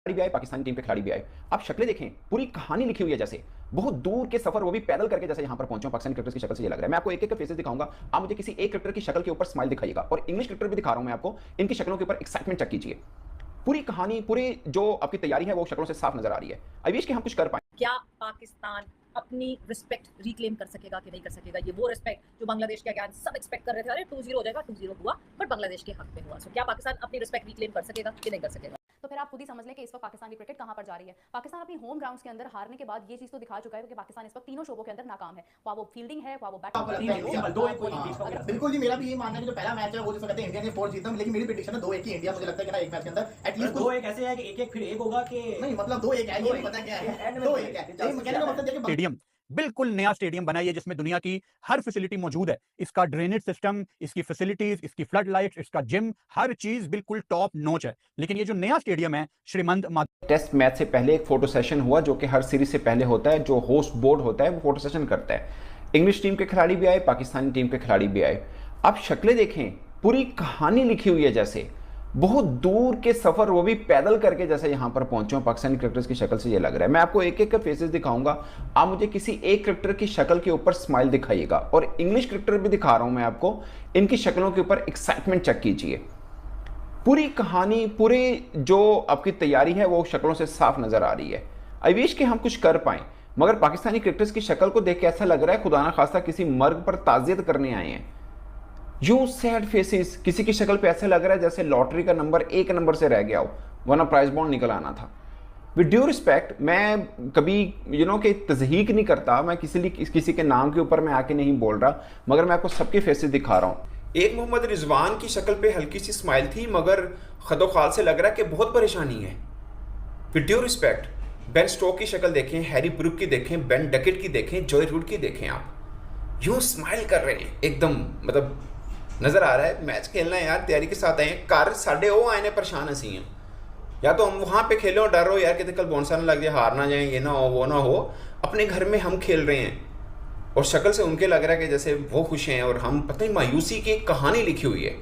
खिलाड़ी भी आए, पाकिस्तानी टीम के खिलाड़ी भी आए। आप शक्लें देखें, पूरी कहानी लिखी हुई है जैसे। बहुत दूर के सफर वो भी पैदल करके जैसे यहाँ पर पहुंचे हो। पाकिस्तानी क्रिकेटर्स की शक्ल से ये लग रहा है। मैं आपको एक-एक फेसेस दिखाऊंगा। आप मुझे किसी एक क्रिकेटर की शक्ल के ऊपर स्माइल दिखाइएगा और इंग्लिश क्रिकेटर भी दिखा रहा हूं मैं आपको। इनकी शक्लों के ऊपर एक्साइटमेंट चेक कीजिए। पूरी कहानी, पूरी जो आपकी तैयारी है वो शक्लों से साफ नजर आ रही है। आई विश कि हम कुछ कर पाएं। क्या पाकिस्तान अपनी रिस्पेक्ट रिक्लेम कर सकेगा कि नहीं कर सकेगा? ये वो रिस्पेक्ट जो बांग्लादेश के अगेंस्ट सब एक्सपेक्ट कर रहे थे, अरे 2-0 हो जाएगा, 2-0 हुआ, बट बांग्लादेश के हक में हुआ। सो क्या पाकिस्तान अपनी रिस्पेक्ट रिक्लेम कर सकेगा कि नहीं कर सकेगा? तो फिर आप खुद ही समझ लें कि इस वक्त पाकिस्तान की क्रिकेट कहां पर जा रही है। पाकिस्तान अपनी होम ग्राउंड्स के अंदर हारने के बाद ये चीज तो दिखा चुका है कि पाकिस्तान इस वक्त तीनों शोबों के अंदर नाकाम है। वो फील्डिंग है, वो बैटिंग। बिल्कुल जी, मेरा भी यही मानना है कि जो पहला मैच है वो जिसको कहते हैं इंडिया ने 4 जीता, लेकिन मेरी प्रेडिक्शन है 2-1 की इंडिया। मुझे लगता है कि ना एक मैच के अंदर एटलीस्ट 2-1 ऐसे है कि एक-एक फिर एक होगा कि नहीं, मतलब 2-1 है, ये नहीं पता क्या है, 2-1 है। कहने का मतलब है कि स्टेडियम बिल्कुल नया स्टेडियम बनाइए जिसमें दुनिया की हर फैसिलिटी मौजूद है। इसका ड्रेनेज सिस्टम, इसकी फैसिलिटीज, इसकी फ्लड लाइट्स, इसका जिम, हर चीज बिल्कुल टॉप नॉच है। लेकिन ये जो नया स्टेडियम है श्रीमंत टेस्ट मैच से पहले एक फोटो सेशन हुआ जो कि हर सीरीज से पहले होता है। जो होस्ट बोर्ड होता है वो फोटो सेशन करता है। इंग्लिश टीम के खिलाड़ी भी आए, पाकिस्तानी टीम के खिलाड़ी भी आए। आप शक्लें देखें, पूरी कहानी लिखी हुई है जैसे। बहुत दूर के सफर वो भी पैदल करके जैसे यहाँ पर पहुंचे हो। पाकिस्तानी क्रिकेटर्स की शक्ल से ये लग रहा है। मैं आपको एक-एक के फेसेस दिखाऊंगा। आप मुझे किसी एक क्रिकेटर की शक्ल के ऊपर स्माइल दिखाइएगा और इंग्लिश क्रिकेटर भी दिखा रहा हूं मैं आपको। इनकी शक्लों के ऊपर एक्साइटमेंट चेक कीजिए। पूरी कहानी, पूरी जो आपकी तैयारी है वो शक्लों से साफ नजर आ रही है। आई विश कि हम कुछ कर पाएं, मगर पाकिस्तानी क्रिकेटर्स की शक्ल को देख के ऐसा लग रहा है खुदा ना खास्ता किसी मर्ग पर ताजियत करने आए हैं। यू सैड फेसेस, किसी की शक्ल पे ऐसा लग रहा है जैसे लॉटरी का नंबर एक नंबर से रह गया हो, वरना प्राइज बॉन्ड निकल आना था। विद ड्यू रिस्पेक्ट, मैं कभी कि तज़हीक नहीं करता, मैं किसी के नाम के ऊपर मैं आके नहीं बोल रहा, मगर मैं आपको सबके फेसेस दिखा रहा हूँ। एक मोहम्मद रिजवान की शक्ल पे हल्की सी स्माइल थी, मगर खदोखाल से लग रहा है कि बहुत परेशानी है। With due respect, Ben Stoke की शक्ल देखें, हैरी ब्रूक की देखें, बेन डकेट की देखें, जॉय रूट की देखें। आप यूँ स्माइल कर रहे हैं एकदम, मतलब नजर आ रहा है मैच खेलना है यार, तैयारी के साथ आए हैं। कार साढ़े ओ आए ने परेशान हंसी हैं, या तो हम वहाँ पे खेलो डर हो यार कि कल बोनसा ना लग जाए, हार ना जाए, ये ना हो वो ना हो। अपने घर में हम खेल रहे हैं और शक्ल से उनके लग रहा है कि जैसे वो खुश हैं और हम पता नहीं मायूसी की कहानी लिखी हुई है।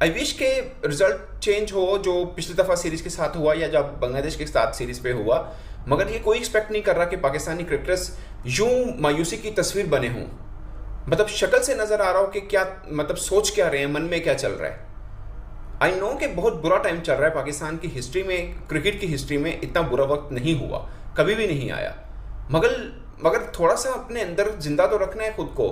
आई विश के रिजल्ट चेंज हो जो पिछली दफ़ा सीरीज़ के साथ हुआ या जब बांग्लादेश के साथ सीरीज़ पे हुआ, मगर ये कोई एक्सपेक्ट नहीं कर रहा कि पाकिस्तानी क्रिकेटर्स यूँ मायूसी की तस्वीर बने हों। मतलब शक्ल से नज़र आ रहा हो कि क्या, मतलब सोच क्या रहे हैं, मन में क्या चल रहा है। आई नो कि बहुत बुरा टाइम चल रहा है पाकिस्तान की हिस्ट्री में, क्रिकेट की हिस्ट्री में इतना बुरा वक्त नहीं हुआ, कभी भी नहीं आया। मगर थोड़ा सा अपने अंदर जिंदा तो रखना है खुद को।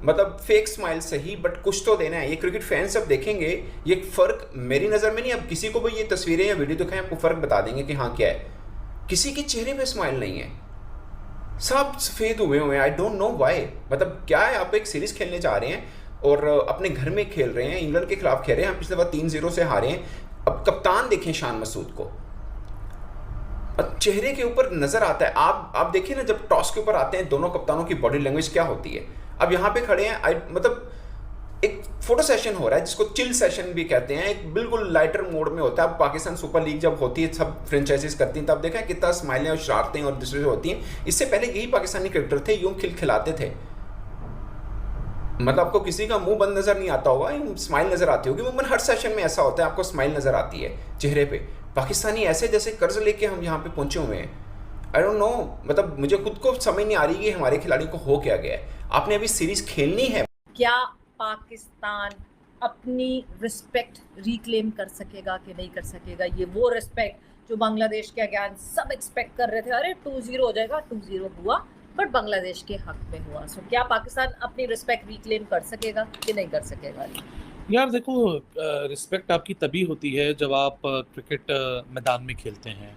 मतलब फेक स्माइल सही, बट कुछ तो देना है। ये क्रिकेट फैंस अब देखेंगे ये फ़र्क मेरी नज़र में नहीं, अब किसी को भी ये तस्वीरें या वीडियो दिखाएं आपको फ़र्क बता देंगे कि हाँ क्या है। किसी के चेहरे पे स्माइल नहीं है, सब सफ़ेद हुए हुए हैं। I don't know why. मतलब क्या है, आप एक सीरीज़ खेलने जा रहे हैं और अपने घर में खेल रहे हैं, इंग्लैंड के खिलाफ खेल रहे हैं, हम पिछले बार 3-0 से हारे हैं। अब कप्तान देखें शान मसूद को, चेहरे के ऊपर नजर आता है। आप देखिए ना, जब टॉस के ऊपर आते हैं दोनों कप्तानों की बॉडी लैंग्वेज क्या होती है। अब यहाँ पे खड़े हैं, मतलब एक फोटो सेशन हो रहा है जिसको चिल सेशन भी कहते हैं, एक बिल्कुल लाइटर मोड में होता है। अब पाकिस्तान सुपर लीग जब होती है, सब फ्रेंचाइजीज करती हैं, तब देखा है कितना स्माइलें और शरारतें और दूसरे होती हैं। इससे पहले यही पाकिस्तानी क्रिकेटर थे, यूं खिलखिलाते थे। मतलब आपको किसी का मुंह बंद नजर नहीं आता होगा, स्माइल नजर आती होगी। मुमकिन हर सेशन में ऐसा होता है, आपको स्माइल नजर आती है चेहरे पे। पाकिस्तानी ऐसे जैसे कर्ज लेके हम यहाँ पे पहुंचे हुए हैं। आई डोंट नो, मतलब मुझे खुद को समझ नहीं आ रही कि हमारे खिलाड़ी को हो क्या गया है। आपने अभी सीरीज खेलनी है। क्या पाकिस्तान अपनी रिस्पेक्ट रिक्लेम कर सकेगा कि नहीं कर सकेगा? ये वो रिस्पेक्ट जो बांग्लादेश के अगेंस्ट सब एक्सपेक्ट कर रहे थे, अरे 2-0 हो जाएगा, 2-0 हुआ, बट बांग्लादेश के हक में हुआ। सो क्या पाकिस्तान अपनी रिस्पेक्ट रिक्लेम कर सकेगा कि नहीं कर सकेगा? यार देखो, रिस्पेक्ट आपकी तभी होती है जब आप क्रिकेट मैदान में खेलते हैं।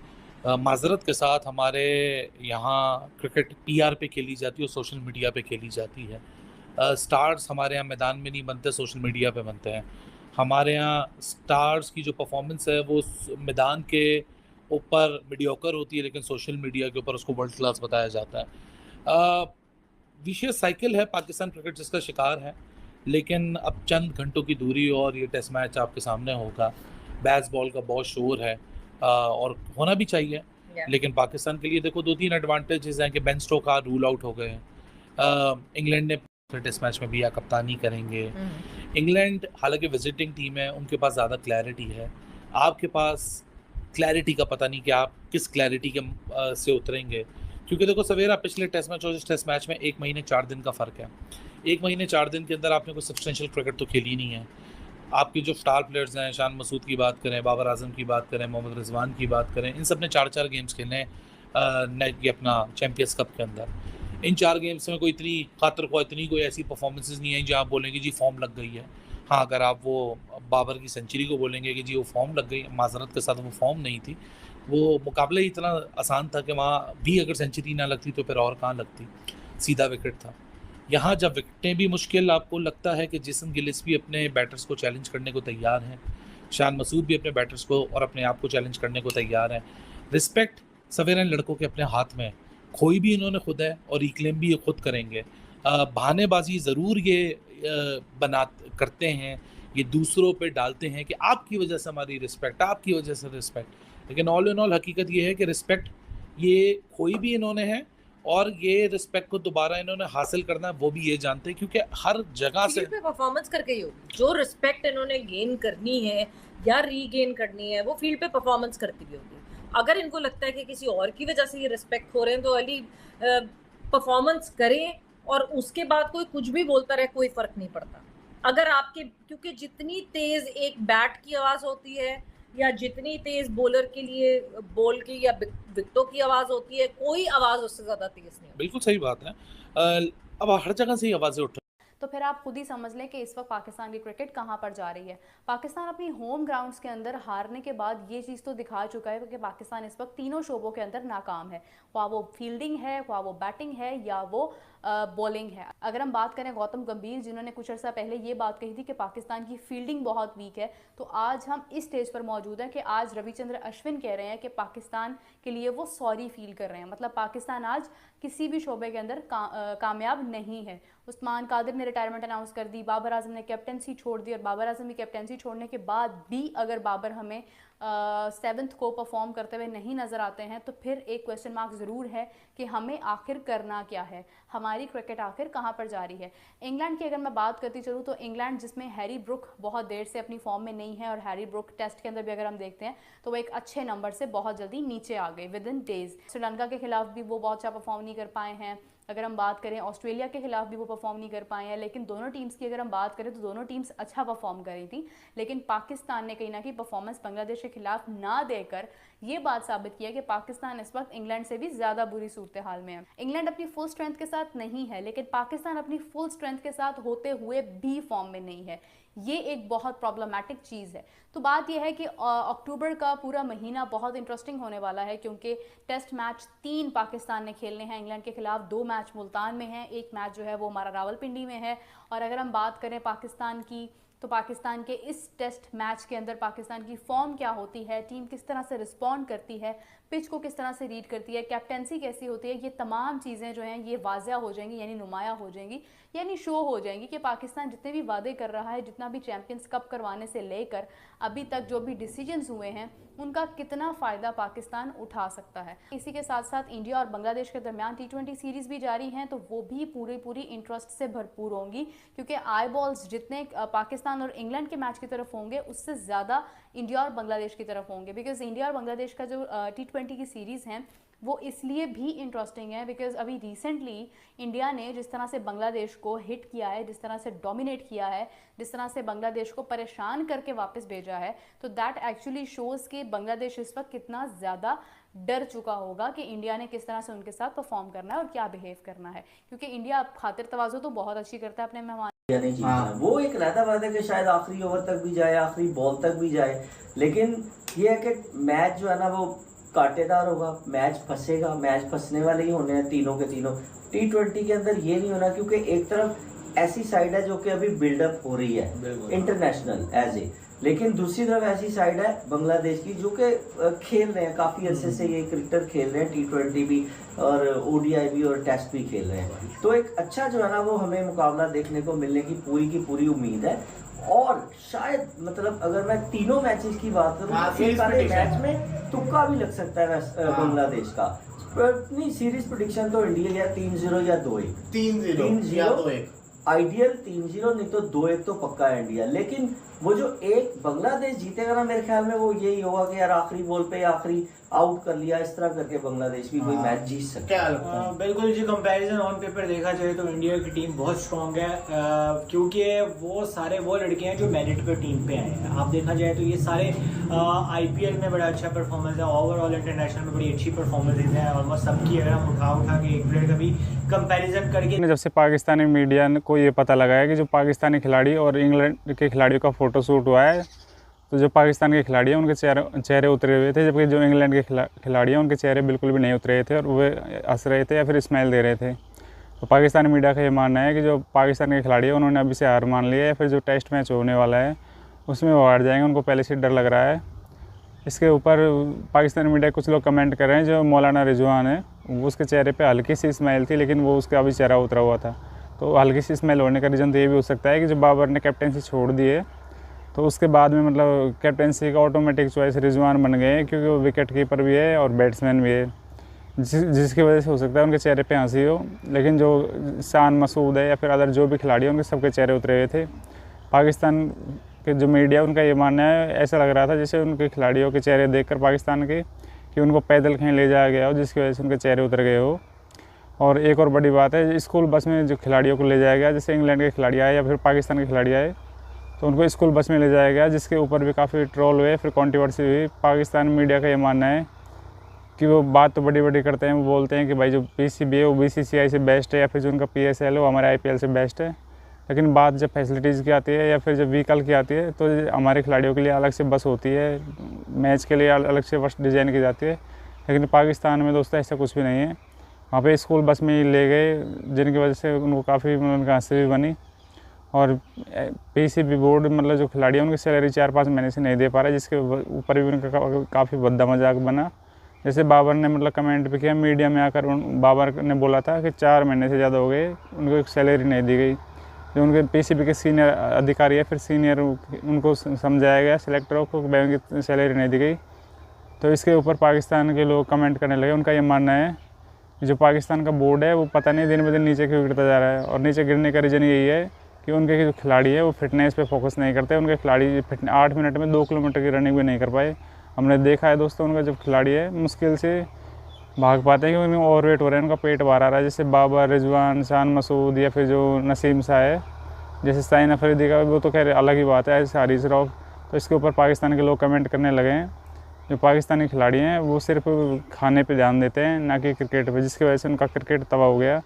माजरत के साथ हमारे यहाँ क्रिकेट पीआर पे खेली जाती है और सोशल मीडिया पे खेली जाती है। स्टार्स हमारे यहाँ मैदान में नहीं बनते, सोशल मीडिया पे बनते हैं। हमारे यहाँ स्टार्स की जो परफॉर्मेंस है वो मैदान के ऊपर मीडियोकर होती है, लेकिन सोशल मीडिया के ऊपर उसको वर्ल्ड क्लास बताया जाता है। विशेष साइकिल है पाकिस्तान क्रिकेट जिसका शिकार है, लेकिन अब चंद घंटों की दूरी और ये टेस्ट मैच आपके सामने होगा। बैट्स बॉल का बहुत शोर है और होना भी चाहिए, लेकिन पाकिस्तान के लिए देखो 2-3 एडवांटेजेस हैं कि बेन स्टोक रूल आउट हो गए हैं। इंग्लैंड ने टेस्ट मैच में भी या कप्तानी करेंगे। इंग्लैंड हालांकि विजिटिंग टीम है, उनके पास ज़्यादा क्लैरिटी है। आपके पास क्लैरिटी का पता नहीं कि आप किस क्लैरिटी के से उतरेंगे, क्योंकि देखो सवेरा पिछले टेस्ट मैच और इस टेस्ट मैच में 1 महीने 4 दिन का फ़र्क है। 1 महीने 4 दिन के अंदर आपने कोई सब्सटेंशियल क्रिकेट तो खेली नहीं है। आपके जो स्टार प्लेयर्स हैं, शान मसूद की बात करें, बाबर आजम की बात करें, मोहम्मद रिजवान की बात करें, इन सब ने 4-4 गेम्स खेले हैं ये अपना चैम्पियंस कप के अंदर। इन 4 गेम्स में कोई इतनी खातर ख्वाह इतनी कोई ऐसी परफॉर्मेंसेस नहीं है जहाँ आप बोलेंगे जी फॉर्म लग गई है। हाँ, अगर आप वो बाबर की सेंचुरी को बोलेंगे कि जी वो फॉर्म लग गई, माजरत के साथ वो फॉर्म नहीं थी, वो मुकाबला ही इतना आसान था कि वहाँ भी अगर सेंचुरी ना लगती तो फिर और कहाँ लगती, सीधा विकेट था। यहाँ जब विकेटें भी मुश्किल, आपको लगता है कि जेसन गिलिस्पी अपने बैटर्स को चैलेंज करने को तैयार हैं, शान मसूद भी अपने बैटर्स को और अपने आप को चैलेंज करने को तैयार हैं। रिस्पेक्ट सवेरे लड़कों के अपने हाथ में, खोई भी इन्होंने खुद है और रिक्लेम भी ये खुद करेंगे। बहानेबाजी ज़रूर ये करते हैं, ये दूसरों पे डालते हैं कि आपकी वजह से हमारी रिस्पेक्ट, आपकी वजह से रिस्पेक्ट, लेकिन ऑल इन ऑल हकीकत ये है कि रिस्पेक्ट ये खोई भी इन्होंने है और ये रिस्पेक्ट को दोबारा इन्होंने हासिल करना है वो भी ये जानते हैं, क्योंकि हर जगह से फील्ड पे परफॉर्मेंस करके ही होगी। जो रिस्पेक्ट इन्होंने गेन करनी है या रीगेन करनी है वो फील्ड पे परफॉर्मेंस करती भी होगी। अगर इनको लगता है कि किसी और की वजह से ये रिस्पेक्ट हो रहे हैं तो अली परफॉर्मेंस करें और उसके बाद कोई कुछ भी बोलता रहे, कोई फर्क नहीं पड़ता। अगर आपके, क्योंकि जितनी तेज एक बैट की आवाज होती है या जितनी तेज बॉलर के लिए बॉल की या विकेटों की आवाज होती है, कोई आवाज उससे ज्यादा तेज नहीं होती। बिल्कुल सही बात है। अब हर जगह से ये आवाज़ें उठ तो फिर आप खुद ही समझ लें कि इस वक्त पाकिस्तान की क्रिकेट कहाँ पर जा रही है। पाकिस्तान अपनी होम ग्राउंड्स के अंदर हारने के बाद ये चीज़ तो दिखा चुका है कि पाकिस्तान इस वक्त तीनों शोबों के अंदर नाकाम है, ख्वाह वो फील्डिंग है, ख्वाह वो बैटिंग है या वो बॉलिंग है। अगर हम बात करें गौतम गंभीर जिन्होंने कुछ अर्सा पहले ये बात कही थी कि पाकिस्तान की फील्डिंग बहुत वीक है, तो आज हम इस स्टेज पर मौजूद हैं कि आज रविचंद्र अश्विन कह रहे हैं कि पाकिस्तान के लिए वो सॉरी फील कर रहे हैं। मतलब पाकिस्तान आज किसी भी शोबे के अंदर कामयाब नहीं है। उस्मान कादिर ने रिटायरमेंट अनाउंस कर दी, बाबर आजम ने कैप्टनसी छोड़ दी और बाबर आजम की कैप्टनसी छोड़ने के बाद भी अगर बाबर हमें 7th को परफॉर्म करते हुए नहीं नज़र आते हैं तो फिर एक क्वेश्चन मार्क ज़रूर है कि हमें आखिर करना क्या है, हमारी क्रिकेट आखिर कहाँ पर जा रही है। इंग्लैंड की अगर मैं बात करती चलूँ तो इंग्लैंड जिसमें हैरी ब्रुक बहुत देर से अपनी फॉर्म में नहीं है और हैरी ब्रुक टेस्ट के अंदर भी अगर हम देखते हैं तो वो एक अच्छे नंबर से बहुत जल्दी नीचे आ गए विद इन डेज। श्रीलंका के खिलाफ भी वो बहुत अच्छा परफॉर्म नहीं कर पाए हैं। अगर हम बात करें ऑस्ट्रेलिया के खिलाफ भी वो परफॉर्म नहीं कर पाए हैं। लेकिन दोनों टीम्स की अगर हम बात करें तो दोनों टीम्स अच्छा परफॉर्म कर रही थी, लेकिन पाकिस्तान ने कहीं ना कहीं परफॉर्मेंस बांग्लादेश के खिलाफ ना देकर ये बात साबित किया कि पाकिस्तान इस वक्त इंग्लैंड से भी ज़्यादा बुरी सूरत हाल में है। इंग्लैंड अपनी फुल स्ट्रेंथ के साथ नहीं है, लेकिन पाकिस्तान अपनी फुल स्ट्रेंथ के साथ होते हुए भी फॉर्म में नहीं है। ये एक बहुत प्रॉब्लमेटिक चीज़ है। तो बात यह है कि अक्टूबर का पूरा महीना बहुत इंटरेस्टिंग होने वाला है, क्योंकि टेस्ट मैच 3 पाकिस्तान ने खेलने हैं इंग्लैंड के खिलाफ, 2 मैच मुल्तान में हैं, 1 मैच जो है वो हमारा रावलपिंडी में है। और अगर हम बात करें पाकिस्तान की तो पाकिस्तान के इस टेस्ट मैच के अंदर पाकिस्तान की फॉर्म क्या होती है, टीम किस तरह से रिस्पॉन्ड करती है, पिच को किस तरह से रीड करती है, कैप्टेंसी कैसी होती है, ये तमाम चीज़ें जो हैं ये वाज़िया हो जाएंगी, यानी नुमायाँ हो जाएंगी, यानी शो हो जाएंगी कि पाकिस्तान जितने भी वादे कर रहा है, जितना भी चैंपियंस कप करवाने से लेकर अभी तक जो भी डिसीजंस हुए हैं उनका कितना फ़ायदा पाकिस्तान उठा सकता है। इसी के साथ साथ इंडिया और बांग्लादेश के दरमियान T20 सीरीज़ भी जारी हैं, तो वो भी पूरी इंटरेस्ट से भरपूर होंगी, क्योंकि आई बॉल्स जितने पाकिस्तान और इंग्लैंड के मैच की तरफ होंगे उससे ज़्यादा इंडिया और बांग्लादेश की तरफ होंगे। बिकॉज इंडिया और बांग्लादेश का जो T20 की सीरीज़ हैं वो इसलिए भी इंटरेस्टिंग है बिकॉज अभी रिसेंटली इंडिया ने जिस तरह से बांग्लादेश को हिट किया है, जिस तरह से डोमिनेट किया है, जिस तरह से बांग्लादेश को परेशान करके वापस भेजा है, तो दैट एक्चुअली शोज़ कि बांग्लादेश इस वक्त कितना ज़्यादा डर चुका होगा कि इंडिया ने किस तरह से उनके साथ परफॉर्म करना है और क्या बिहेव करना है। क्योंकि इंडिया खातिर तवाज़ो तो बहुत अच्छी करता है अपने मेहमान, वो एक रहता बात है कि शायद आखिरी ओवर तक भी जाए, आखिरी बॉल तक भी जाए, लेकिन ये है कि मैच जो है ना वो कांटेदार होगा, मैच फंसेगा, मैच फंसने वाले ही होने हैं तीनों के तीनों। T20 के अंदर ये नहीं होना, क्योंकि एक तरफ ऐसी साइड है जो कि अभी बिल्डअप हो रही है इंटरनेशनल एज ए, लेकिन दूसरी तरफ ऐसी साइड है बांग्लादेश की जो कि खेल रहे हैं काफ़ी अरसे से, ये क्रिकेटर खेल रहे हैं, T20 भी और ODI भी और टेस्ट भी खेल रहे हैं। तो एक अच्छा जो है ना वो हमें मुकाबला देखने को मिलने की पूरी उम्मीद है। और शायद मतलब अगर मैं तीनों मैचेस की बात करूँ, एक सारे मैच में तुक्का भी लग सकता है बांग्लादेश का। नहीं, सीरीज प्रेडिक्शन तो इंडिया या 3-0 या 2-1, 3-0 या 2-1 आइडियल 3-0 नहीं तो 2-1 तो पक्का है इंडिया। लेकिन वो जो एक बांग्लादेश जीतेगा ना, मेरे ख्याल में वो यही होगा कि यार आखिरी बॉल पे या आखिरी आउट कर लिया, इस तरह करके बांग्लादेश भी कोई मैच जीत सकता क्या है। लगता है? बिल्कुल जी, कंपैरिजन ऑन पेपर देखा जाए तो इंडिया की टीम बहुत स्ट्रांग है, क्योंकि वो सारे वो लड़के हैं जो मेरिट पे टीम पे आए हैं। आप देखा जाए तो ये सारे आईपीएल में बड़ा अच्छा परफॉर्मेंस है, ओवरऑल इंटरनेशनल में बड़ी अच्छी परफॉर्मेंसेज हैं ऑलमोस्ट सबकी। अगर हम उठा के एक प्लेयर का भी कंपैरिजन करके, जब से पाकिस्तानी मीडिया को ये पता लगा है कि जो पाकिस्तानी खिलाड़ी और इंग्लैंड के खिलाड़ियों का फ़ोटो शूट हुआ है, तो जो पाकिस्तान के खिलाड़ी हैं उनके चेहरे उतरे हुए थे, जबकि जो इंग्लैंड के खिलाड़ी हैं उनके चेहरे बिल्कुल भी नहीं उतरे थे और वे हंस रहे थे या फिर स्माइल दे रहे थे। तो पाकिस्तानी मीडिया का ये मानना है कि जो पाकिस्तान के खिलाड़ी हैं उन्होंने अभी से हार मान लिया है, फिर जो टेस्ट मैच होने वाला है उसमें वो हार जाएंगे, उनको पहले से डर लग रहा है। इसके ऊपर पाकिस्तानी मीडिया कुछ लोग कमेंट कर रहे हैं, जो मौलाना रिजवान है उसके चेहरे पे हल्की सी स्माइल थी, लेकिन वो उसका अभी चेहरा उतरा हुआ था। तो हल्की सी स्माइल होने का रीज़न तो ये भी हो सकता है कि जो बाबर ने कैप्टनसी छोड़ दी है, तो उसके बाद में मतलब कैप्टनसी का ऑटोमेटिक चॉइस रिजवान बन गए हैं, क्योंकि वो विकेट कीपर भी है और बैट्समैन भी है, जिसकी वजह से हो सकता है उनके चेहरे पे हंसी हो। लेकिन जो शान मसूद है या फिर अदर जो भी खिलाड़ी हैं उनके सबके चेहरे उतरे हुए थे। पाकिस्तान के जो मीडिया उनका ये मानना है, ऐसा लग रहा था जैसे उनके खिलाड़ियों के चेहरे देखकर पाकिस्तान के कि उनको पैदल कहीं ले जाया गया हो, जिसकी वजह से उनके चेहरे उतर गए हो। और एक और बड़ी बात है, स्कूल बस में जो खिलाड़ियों को ले जाया गया, जैसे इंग्लैंड के खिलाड़ी आए या फिर पाकिस्तान के खिलाड़ी आए, तो उनको स्कूल बस में ले जाया गया, जिसके ऊपर भी काफ़ी ट्रोल हुए, फिर कंट्रोवर्सी हुई। पाकिस्तान मीडिया का ये मानना है कि वो बात तो बड़ी बड़ी करते हैं, वो बोलते हैं कि भाई जो पीसीबी है वो बीसीसीआई से बेस्ट है, या फिर जो उनका पीएसएल है वो हमारे आईपीएल से बेस्ट है। लेकिन बात जब फैसिलिटीज़ की आती है या फिर जब व्हीकल की आती है, तो हमारे खिलाड़ियों के लिए अलग से बस होती है, मैच के लिए अलग से बस डिज़ाइन की जाती है। लेकिन पाकिस्तान में दोस्तों ऐसा कुछ भी नहीं है। वहाँ पे स्कूल बस में ही ले गए, जिनकी वजह से उनको काफ़ी उनका हंसी भी बनी। और पीसीबी बोर्ड मतलब जो खिलाड़ी हैं उनकी सैलरी 4-5 महीने से नहीं दे पा रहा है, जिसके ऊपर भी उनका काफ़ी भद्दा मजाक बना। जैसे बाबर ने मतलब कमेंट भी किया मीडिया में आकर, बाबर ने बोला था कि 4 महीने से ज़्यादा हो गए उनको सैलरी नहीं दी गई। जो उनके पीसीबी के सीनियर अधिकारी है, फिर सीनियर उनको समझाया गया सेलेक्टरों को कि भाई उनकी सैलरी नहीं दी गई। तो इसके ऊपर पाकिस्तान के लोग कमेंट करने लगे। उनका ये मानना है कि जो पाकिस्तान का बोर्ड है वो पता नहीं दिन ब दिन नीचे क्यों गिरता जा रहा है, और नीचे गिरने का रीज़न यही है कि उनके जो खिलाड़ी है वो फिटनेस पे फोकस नहीं करते। उनके खिलाड़ी 8 मिनट में 2 किलोमीटर की रनिंग भी नहीं कर पाए। हमने देखा है दोस्तों, उनका जब खिलाड़ी है मुश्किल से भाग पाते हैं, क्योंकि ओवरवेट हो रहे हैं, उनका पेट बाहर आ रहा है। जैसे बाबर, रिजवान, शान मसूद या फिर जो नसीम शाह है, जैसे साइन अफरीदी का, वो तो खैर अलग ही बात है, ऐसे हारिस रऊफ। तो इसके ऊपर पाकिस्तान के लोग कमेंट करने लगे हैं। जो पाकिस्तानी खिलाड़ी हैं वो सिर्फ खाने पे ध्यान देते हैं, ना कि क्रिकेट पे, जिसकी वजह से उनका क्रिकेट तबाह हो गया।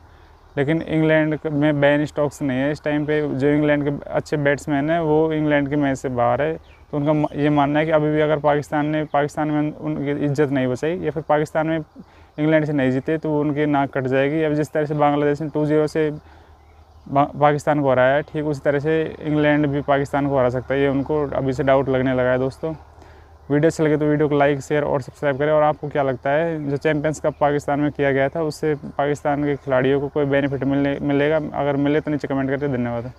लेकिन इंग्लैंड में बेन स्टोक्स नहीं है इस टाइम पे, जो इंग्लैंड के अच्छे बैट्समैन है वो इंग्लैंड के मैच से बाहर है। तो उनका ये मानना है कि अभी भी अगर पाकिस्तान में उनकी इज्जत नहीं बचाई या फिर पाकिस्तान में इंग्लैंड से नहीं जीते तो उनकी नाक कट जाएगी। अब जिस तरह से बांग्लादेश ने 2-0 से पाकिस्तान को हराया है, ठीक उसी तरह से इंग्लैंड भी पाकिस्तान को हरा सकता है, ये उनको अभी से डाउट लगने लगा है। दोस्तों वीडियो अच्छा लगे तो वीडियो को लाइक, शेयर और सब्सक्राइब करें। और आपको क्या लगता है जो चैंपियंस कप पाकिस्तान में किया गया था उससे पाकिस्तान के खिलाड़ियों को कोई बेनिफिट मिलेगा? अगर मिले तो नीचे कमेंट करते। धन्यवाद।